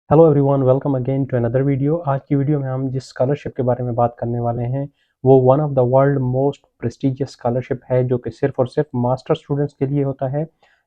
Hello everyone, welcome again to another video. आज की video में हम जिस स्कॉलरशिप के बारे में बात करने वाले हैं वो one of the world most prestigious scholarship है, जो कि सिर्फ और सिर्फ मास्टर स्टूडेंट्स के लिए होता है।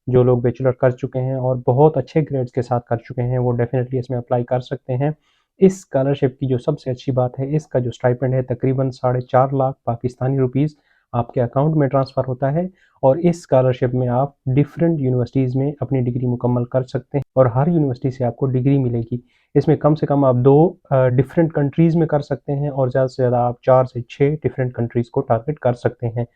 जो लोग बैचलर कर चुके हैं और बहुत अच्छे ग्रेड्स के साथ कर चुके हैं वो डेफिनेटली इसमें अप्लाई कर सकते हैं। इस स्कॉलरशिप की जो सबसे अच्छी बात है, इसका जो स्टाइपेंड है तकरीबन 4.5 लाख पाकिस्तानी रुपीज़ आपके अकाउंट में ट्रांसफ़र होता है। और इस स्कॉलरशिप में आप डिफरेंट यूनिवर्सिटीज़ में अपनी डिग्री मुकम्मल कर सकते हैं और हर यूनिवर्सिटी से आपको डिग्री मिलेगी। इसमें कम से कम आप 2 डिफरेंट कंट्रीज़ में कर सकते हैं और ज़्यादा से ज़्यादा आप 4 से 6 डिफरेंट कंट्रीज़ को टारगेट कर सकते हैं।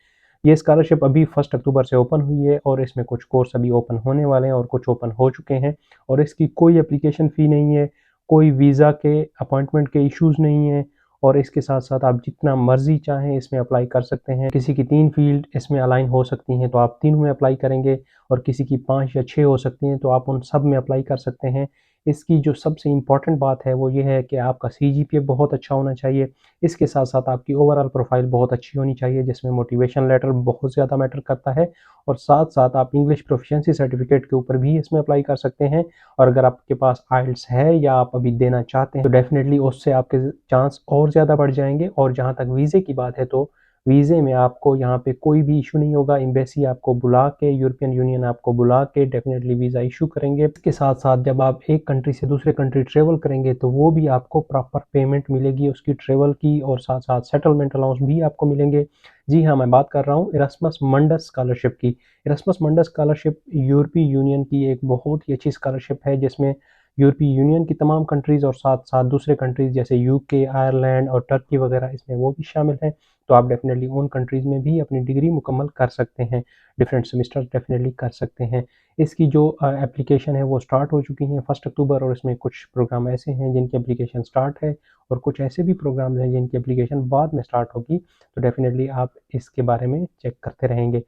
ये स्कॉलरशिप अभी 1 अक्टूबर से ओपन हुई है और इसमें कुछ कोर्स अभी ओपन होने वाले हैं और कुछ ओपन हो चुके हैं। और इसकी कोई एप्लीकेशन फ़ी नहीं है, कोई वीज़ा के अपॉइंटमेंट के इश्यूज़ नहीं है और इसके साथ-साथ आप जितना मर्ज़ी चाहें इसमें अप्लाई कर सकते हैं। किसी की 3 फ़ील्ड इसमें अलाइन हो सकती हैं तो आप तीनों में अप्लाई करेंगे और किसी की 5 या 6 हो सकती हैं तो आप उन सब में अप्लाई कर सकते हैं। इसकी जो सबसे इम्पोर्टेंट बात है वो ये है कि आपका सीजीपीए बहुत अच्छा होना चाहिए। इसके साथ-साथ आपकी ओवरऑल प्रोफ़ाइल बहुत अच्छी होनी चाहिए, जिसमें मोटिवेशन लेटर बहुत ज़्यादा मैटर करता है। और साथ-साथ आप इंग्लिश प्रोफिशिएंसी सर्टिफ़िकेट के ऊपर भी इसमें अप्लाई कर सकते हैं। और अगर आपके पास आइल्स है या आप अभी देना चाहते हैं तो डेफ़िनेटली उससे आपके चांस और ज़्यादा बढ़ जाएँगे। और जहाँ तक वीज़े की बात है तो वीज़े में आपको यहाँ पे कोई भी इश्यू नहीं होगा। एम्बेसी आपको बुला के, यूरोपियन यूनियन आपको बुला के डेफ़िनेटली वीज़ा इश्यू करेंगे। इसके साथ-साथ जब आप एक कंट्री से दूसरे कंट्री ट्रैवल करेंगे तो वो भी आपको प्रॉपर पेमेंट मिलेगी उसकी ट्रैवल की, और साथ-साथ सेटलमेंट अलाउंस भी आपको मिलेंगे। जी हाँ, मैं बात कर रहा हूँ इरास्मस मंडस स्कॉलरशिप की। इरास्मस मंडस स्कॉलरशिप यूरोपीय यूनियन की एक बहुत ही अच्छी स्कॉलरशिप है, जिसमें यूरोपीय यूनियन की तमाम कंट्रीज़ और साथ-साथ दूसरे कंट्रीज़ जैसे यूके, आयरलैंड और टर्की वगैरह इसमें वो भी शामिल हैं। तो आप डेफ़िनेटली उन कंट्रीज़ में भी अपनी डिग्री मुकम्मल कर सकते हैं। डिफरेंट सेमेस्टर डेफ़िनेटली कर सकते हैं। इसकी जो एप्लीकेशन है वो स्टार्ट हो चुकी हैं 1 अक्टूबर, और इसमें कुछ प्रोग्राम ऐसे हैं जिनकी एप्लीकेशन स्टार्ट है और कुछ ऐसे भी प्रोग्राम्स हैं जिनकी एप्लीकेशन बाद में स्टार्ट होगी। तो डेफ़िनेटली आप इसके बारे में चेक करते रहेंगे।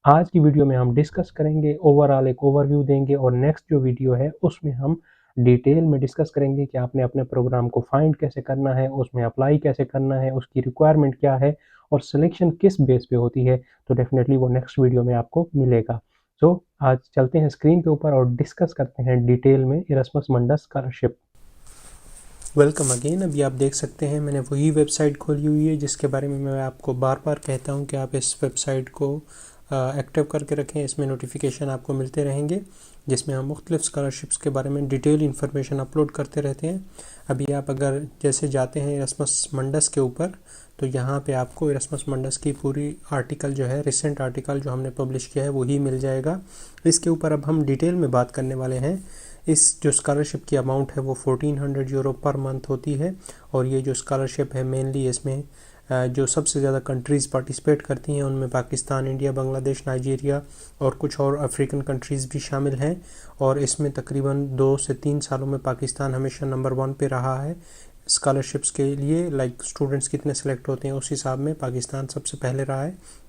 आज की वीडियो में हम डिस्कस करेंगे, ओवरऑल एक ओवरव्यू देंगे, और नेक्स्ट जो वीडियो है उसमें हम डिटेल में डिस्कस करेंगे कि आपने अपने प्रोग्राम को फाइंड कैसे करना है, उसमें अप्लाई कैसे करना है, उसकी रिक्वायरमेंट क्या है और सिलेक्शन किस बेस पे होती है। तो डेफ़िनेटली वो नेक्स्ट वीडियो में आपको मिलेगा। सो आज चलते हैं स्क्रीन के ऊपर और डिस्कस करते हैं डिटेल में इरास्मस मंडस स्कॉलरशिप। Welcome again. अभी आप देख सकते हैं मैंने वही वेबसाइट खोली हुई है जिसके बारे में मैं आपको बार बार कहता हूं कि आप इस वेबसाइट को एक्टिव करके रखें। इसमें नोटिफिकेशन आपको मिलते रहेंगे जिसमें हम मुख्तलिफ स्कॉलरशिप्स के बारे में डिटेल इन्फॉर्मेशन अपलोड करते रहते हैं। अभी आप अगर जैसे जाते हैं इरास्मस मंडस के ऊपर तो यहाँ पे आपको इरास्मस मंडस की पूरी आर्टिकल जो है, रिसेंट आर्टिकल जो हमने पब्लिश किया है वही मिल जाएगा। इसके ऊपर अब हम डिटेल में बात करने वाले हैं। इस जो स्कॉलरशिप की अमाउंट है वो 1400 यूरो पर मंथ होती है। और ये जो स्कॉलरशिप है मेनली इसमें जो सबसे ज़्यादा कंट्रीज़ पार्टिसिपेट करती हैं उनमें पाकिस्तान, इंडिया, बांग्लादेश, नाइजीरिया और कुछ और अफ्रीकन कंट्रीज़ भी शामिल हैं। और इसमें तकरीबन 2 से 3 सालों में पाकिस्तान हमेशा नंबर 1 पे रहा है स्कॉलरशिप्स के लिए। लाइक स्टूडेंट्स कितने सेलेक्ट होते हैं उस हिसाब में पाकिस्तान सबसे पहले रहा है।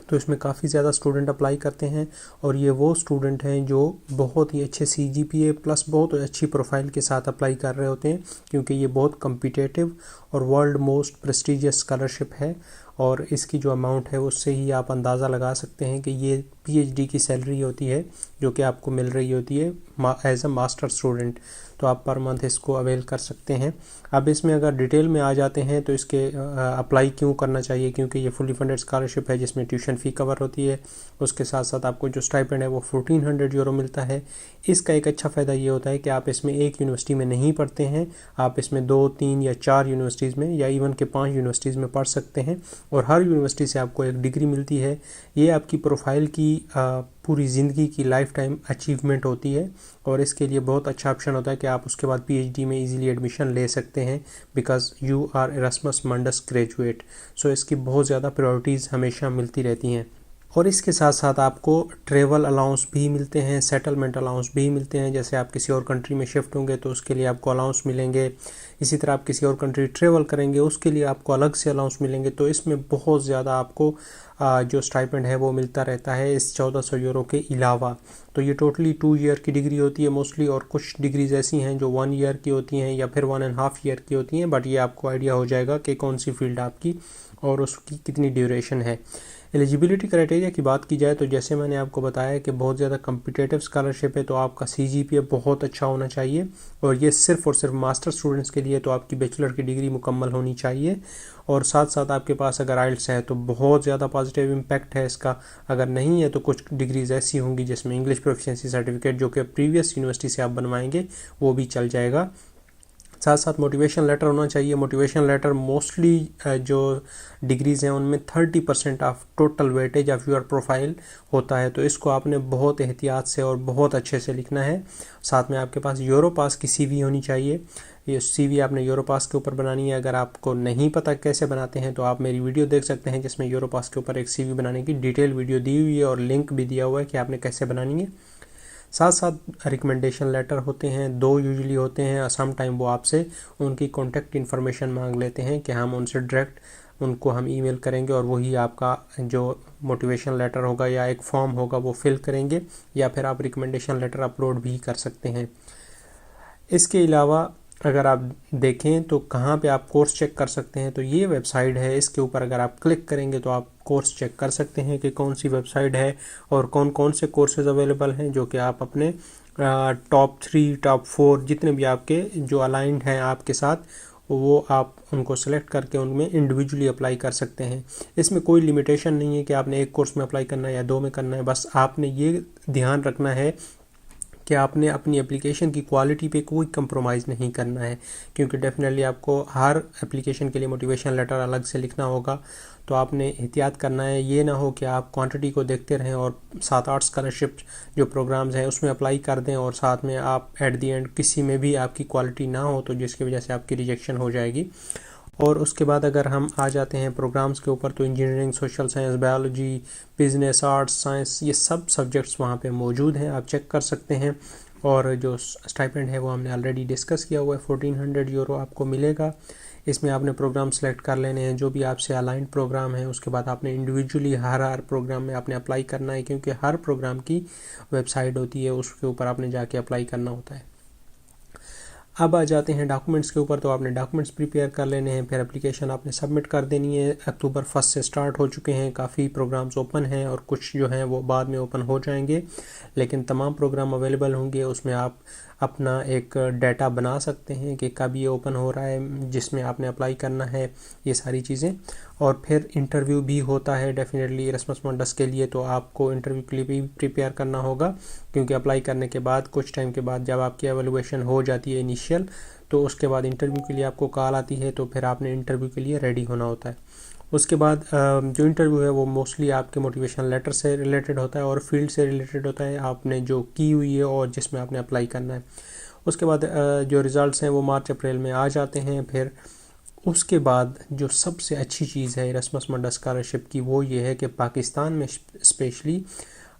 तो इसमें काफ़ी ज़्यादा स्टूडेंट अप्लाई करते हैं और ये वो स्टूडेंट हैं जो बहुत ही अच्छे सीजीपीए प्लस बहुत अच्छी प्रोफाइल के साथ अप्लाई कर रहे होते हैं, क्योंकि ये बहुत कम्पिटिटिव और वर्ल्ड मोस्ट प्रेस्टिजियस स्कॉलरशिप है। और इसकी जो अमाउंट है उससे ही आप अंदाज़ा लगा सकते हैं कि ये पीएचडी की सैलरी होती है जो कि आपको मिल रही होती है एज अ मास्टर स्टूडेंट। तो आप पर मंथ इसको अवेल कर सकते हैं। अब इसमें अगर डिटेल में आ जाते हैं तो इसके अप्लाई क्यों करना चाहिए, क्योंकि ये फुली फंडेड स्कॉलरशिप है जिसमें ट्यूशन फ़ी कवर होती है। उसके साथ साथ आपको जो स्टाइपेंड है वो 1400 यूरो मिलता है। इसका एक अच्छा फ़ायदा ये होता है कि आप इसमें एक यूनिवर्सिटी में नहीं पढ़ते हैं, आप इसमें 2, 3 या 4 यूनिवर्सिटीज़ में या इवन के 5 यूनिवर्सिटीज़ में पढ़ सकते हैं और हर यूनिवर्सिटी से आपको एक डिग्री मिलती है। ये आपकी प्रोफाइल की पूरी ज़िंदगी की लाइफ टाइम अचीवमेंट होती है और इसके लिए बहुत अच्छा ऑप्शन होता है कि आप उसके बाद पीएचडी में इजीली एडमिशन ले सकते हैं because you are Erasmus Mundus graduate. So इसकी बहुत ज़्यादा प्रायोरिटीज़ हमेशा मिलती रहती हैं। और इसके साथ साथ आपको ट्रैवल अलाउंस भी मिलते हैं, सेटलमेंट अलाउंस भी मिलते हैं। जैसे आप किसी और कंट्री में शिफ्ट होंगे तो उसके लिए आपको अलाउंस मिलेंगे। इसी तरह आप किसी और कंट्री ट्रैवल करेंगे उसके लिए आपको अलग से अलाउंस मिलेंगे। तो इसमें बहुत ज़्यादा आपको जो स्टाइपेंड है वो मिलता रहता है इस 1400 यूरो के अलावा। तो ये टोटली 2 ईयर की डिग्री होती है मोस्टली, और कुछ डिग्रीज ऐसी हैं जो 1 ईयर की होती हैं या फिर 1.5 ईयर की होती हैं। बट ये आपको आइडिया हो जाएगा कि कौन सी फील्ड आपकी और उसकी कितनी ड्यूरेशन है। एलिजिबिलिटी क्राइटेरिया की बात की जाए तो जैसे मैंने आपको बताया कि बहुत ज़्यादा कम्पिटेटिव स्कॉलरशिप है, तो आपका CGPA बहुत अच्छा होना चाहिए और ये सिर्फ़ और सिर्फ मास्टर स्टूडेंट्स के लिए, तो आपकी बैचलर की डिग्री मुकम्मल होनी चाहिए और साथ साथ आपके पास अगर आइल्स है तो बहुत ज़्यादा पॉजिटिव इम्पैक्ट है इसका। अगर नहीं है तो कुछ डिग्रीज़ ऐसी होंगी जिसमें इंग्लिश प्रोफिशिएंसी सर्टिफिकेट जो कि प्रीवियस यूनिवर्सिटी से आप बनवाएंगे वो भी चल जाएगा। साथ साथ मोटिवेशन लेटर होना चाहिए। मोटिवेशन लेटर मोस्टली जो डिग्रीज़ हैं उनमें 30% of total weightage of your profile होता है, तो इसको आपने बहुत एहतियात से और बहुत अच्छे से लिखना है। साथ में आपके पास यूरोपास की CV होनी चाहिए। ये CV आपने यूरोपास के ऊपर बनानी है। अगर आपको नहीं पता कैसे बनाते हैं तो आप मेरी वीडियो देख सकते हैं जिसमें यूरोपास के ऊपर एक CV बनाने की डिटेल वीडियो दी हुई है और लिंक भी दिया हुआ है कि आपने कैसे बनानी है। साथ साथ रिकमेंडेशन लेटर होते हैं, 2 यूजुअली होते हैं। सम टाइम वो आपसे उनकी कॉन्टैक्ट इन्फॉर्मेशन मांग लेते हैं कि हम उनसे डायरेक्ट उनको हम ईमेल करेंगे और वही आपका जो मोटिवेशन लेटर होगा या एक फॉर्म होगा वो फिल करेंगे, या फिर आप रिकमेंडेशन लेटर अपलोड भी कर सकते हैं। इसके अलावा अगर आप देखें तो कहाँ पे आप कोर्स चेक कर सकते हैं, तो ये वेबसाइट है। इसके ऊपर अगर आप क्लिक करेंगे तो आप कोर्स चेक कर सकते हैं कि कौन सी वेबसाइट है और कौन कौन से कोर्सेज अवेलेबल हैं जो कि आप अपने टॉप 3 टॉप 4 जितने भी आपके जो अलाइंड हैं आपके साथ, वो आप उनको सेलेक्ट करके उनमें इंडिविजुअली अप्लाई कर सकते हैं। इसमें कोई लिमिटेशन नहीं है कि आपने एक कोर्स में अप्लाई करना है या 2 में करना है। बस आपने ये ध्यान रखना है कि आपने अपनी एप्लीकेशन की क्वालिटी पे कोई कंप्रोमाइज़ नहीं करना है, क्योंकि डेफिनेटली आपको हर एप्लीकेशन के लिए मोटिवेशन लेटर अलग से लिखना होगा। तो आपने एहतियात करना है, ये ना हो कि आप क्वांटिटी को देखते रहें और 7-8 स्कॉलरशिप जो प्रोग्राम्स हैं उसमें अप्लाई कर दें और साथ में आप एट दी एंड किसी में भी आपकी क्वालिटी ना हो तो जिसकी वजह से आपकी रिजेक्शन हो जाएगी। और उसके बाद अगर हम आ जाते हैं प्रोग्राम्स के ऊपर तो engineering, social science, biology, business, arts, science, ये सब सब्जेक्ट्स वहाँ पे मौजूद हैं, आप चेक कर सकते हैं। और जो स्टाइपेंड है वो हमने ऑलरेडी डिस्कस किया हुआ है, 1400 यूरो आपको मिलेगा। इसमें आपने प्रोग्राम सेलेक्ट कर लेने हैं जो भी आपसे अलाइंड प्रोग्राम है। उसके बाद आपने इंडिविजुअली हर प्रोग्राम में आपने अप्लाई करना है, क्योंकि हर प्रोग्राम की वेबसाइट होती है, उसके ऊपर आपने जाके अप्लाई करना होता है। अब आ जाते हैं डॉक्यूमेंट्स के ऊपर, तो आपने डॉक्यूमेंट्स प्रिपेयर कर लेने हैं, फिर एप्लीकेशन आपने सबमिट कर देनी है। अक्टूबर 1 से स्टार्ट हो चुके हैं, काफ़ी प्रोग्राम्स ओपन हैं और कुछ जो हैं वो बाद में ओपन हो जाएंगे, लेकिन तमाम प्रोग्राम अवेलेबल होंगे। उसमें आप अपना एक डाटा बना सकते हैं कि कब ये ओपन हो रहा है जिसमें आपने अप्लाई करना है, ये सारी चीज़ें। और फिर इंटरव्यू भी होता है डेफिनेटली इरasmus Mundus के लिए, तो आपको इंटरव्यू के लिए भी प्रिपेयर करना होगा, क्योंकि अप्लाई करने के बाद कुछ टाइम के बाद जब आपकी एवेलुएशन हो जाती है इनिशियल, तो उसके बाद इंटरव्यू के लिए आपको कॉल आती है, तो फिर आपने इंटरव्यू के लिए रेडी होना होता है। उसके बाद जो इंटरव्यू है वो मोस्टली आपके मोटिवेशन लेटर से रिलेटेड होता है और फील्ड से रिलेटेड होता है आपने जो की हुई है और जिसमें आपने अप्लाई करना है। उसके बाद जो रिज़ल्ट्स हैं वो मार्च अप्रैल में आ जाते हैं। फिर उसके बाद जो सबसे अच्छी चीज़ है इरasmus Mundus स्कॉलरशिप की वो ये है कि पाकिस्तान में स्पेशली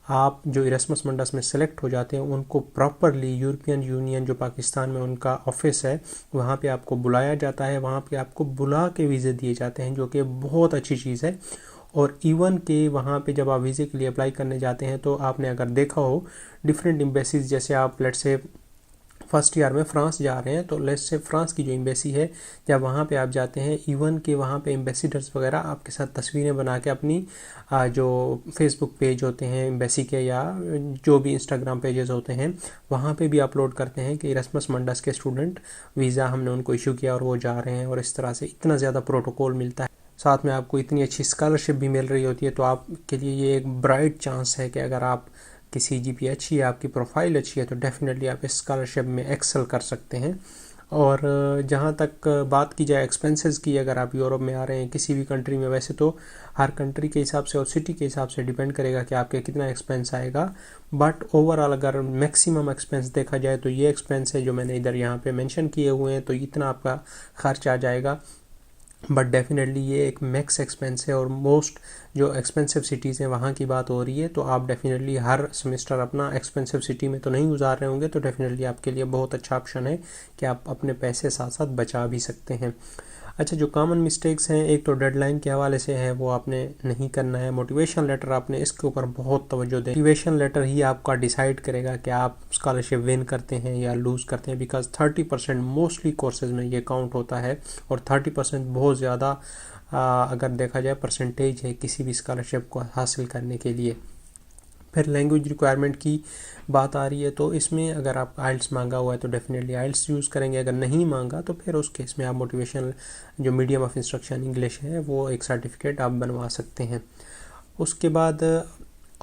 आप जो इरasmus Mundus में सेलेक्ट हो जाते हैं उनको प्रॉपरली यूरोपियन यूनियन जो पाकिस्तान में उनका ऑफिस है वहाँ पे आपको बुलाया जाता है, वहाँ पे आपको बुला के वीज़े दिए जाते हैं, जो कि बहुत अच्छी चीज़ है। और इवन के वहाँ पे जब आप वीज़े के लिए अप्लाई करने जाते हैं तो आपने अगर देखा हो डिफरेंट एम्बेसीज, जैसे आप लेट्स से फर्स्ट ईयर में फ्रांस जा रहे हैं तो लेट्स से फ्रांस की जो एम्बेसी है जब वहाँ पे आप जाते हैं, इवन के वहाँ पे एम्बेसडर्स वगैरह आपके साथ तस्वीरें बना के अपनी जो फेसबुक पेज होते हैं एम्बेसी के या जो भी इंस्टाग्राम पेजेस होते हैं वहाँ पे भी अपलोड करते हैं कि इरasmus Mundus के स्टूडेंट वीज़ा हमने उनको इशू किया और वो जा रहे हैं। और इस तरह से इतना ज़्यादा प्रोटोकॉल मिलता है, साथ में आपको इतनी अच्छी स्कॉलरशिप भी मिल रही होती है, तो आपके लिए ये एक ब्राइट चांस है कि अगर आप की CGPA अच्छी है, आपकी प्रोफाइल अच्छी है, तो डेफिनेटली आप इस स्कॉलरशिप में एक्सेल कर सकते हैं। और जहाँ तक बात की जाए एक्सपेंसेस की, अगर आप यूरोप में आ रहे हैं किसी भी कंट्री में, वैसे तो हर कंट्री के हिसाब से और सिटी के हिसाब से डिपेंड करेगा कि आपके कितना एक्सपेंस आएगा, बट ओवरऑल अगर मैक्सिमम एक्सपेंस देखा जाए तो ये एक्सपेंस है जो मैंने इधर यहाँ पे मेंशन किए हुए हैं, तो इतना आपका खर्च आ जाएगा। बट डेफिनेटली ये एक मैक्स एक्सपेंस है और मोस्ट जो एक्सपेंसिव सिटीज़ हैं वहाँ की बात हो रही है, तो आप डेफिनेटली हर सेमेस्टर अपना एक्सपेंसिव सिटी में तो नहीं गुजार रहे होंगे, तो डेफिनेटली आपके लिए बहुत अच्छा ऑप्शन है कि आप अपने पैसे साथ साथ बचा भी सकते हैं। अच्छा, जो कॉमन मिस्टेक्स हैं, एक तो डेडलाइन के हवाले से है, वो आपने नहीं करना है। मोटिवेशन लेटर आपने इसके ऊपर बहुत तवज्जो दें, मोटिवेशन लेटर ही आपका डिसाइड करेगा कि आप स्कॉलरशिप विन करते हैं या लूज़ करते हैं, बिकॉज 30% मोस्टली कोर्सेज में ये काउंट होता है और 30% बहुत ज़्यादा अगर देखा जाए परसेंटेज है किसी भी स्कॉलरशिप को हासिल करने के लिए। फिर लैंग्वेज रिक्वायरमेंट की बात आ रही है, तो इसमें अगर आप आइल्स मांगा हुआ है तो डेफिनेटली आइल्स यूज़ करेंगे, अगर नहीं मांगा तो फिर उस केस में आप मोटिवेशनल जो मीडियम ऑफ इंस्ट्रक्शन इंग्लिश है वो एक सर्टिफिकेट आप बनवा सकते हैं। उसके बाद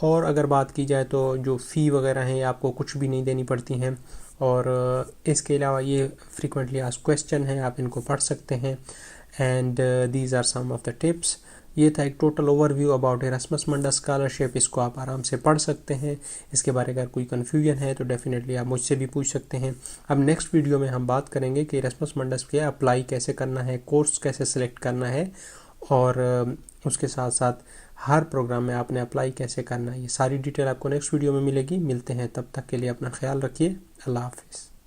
और अगर बात की जाए तो जो फ़ी वगैरह हैं आपको कुछ भी नहीं देनी पड़ती हैं, और इसके अलावा ये फ्रीक्वेंटली आस्क्ड क्वेश्चन है, आप इनको पढ़ सकते हैं। And these are some of the tips. ये था एक total overview about Erasmus Mundus scholarship. इसको आप आराम से पढ़ सकते हैं। इसके बारे में अगर कोई कन्फ्यूजन है तो डेफिनेटली आप मुझसे भी पूछ सकते हैं। अब नेक्स्ट वीडियो में हम बात करेंगे कि एरास्मस मंडा के अप्लाई कैसे करना है, कोर्स कैसे सिलेक्ट करना है, और उसके साथ साथ हर प्रोग्राम में आपने अप्लाई कैसे करना है। ये सारी डिटेल आपको नेक्स्ट वीडियो में मिलेगी। मिलते हैं, तब तक के लिए अपना ख्याल रखिए। अल्लाह हाफिज़।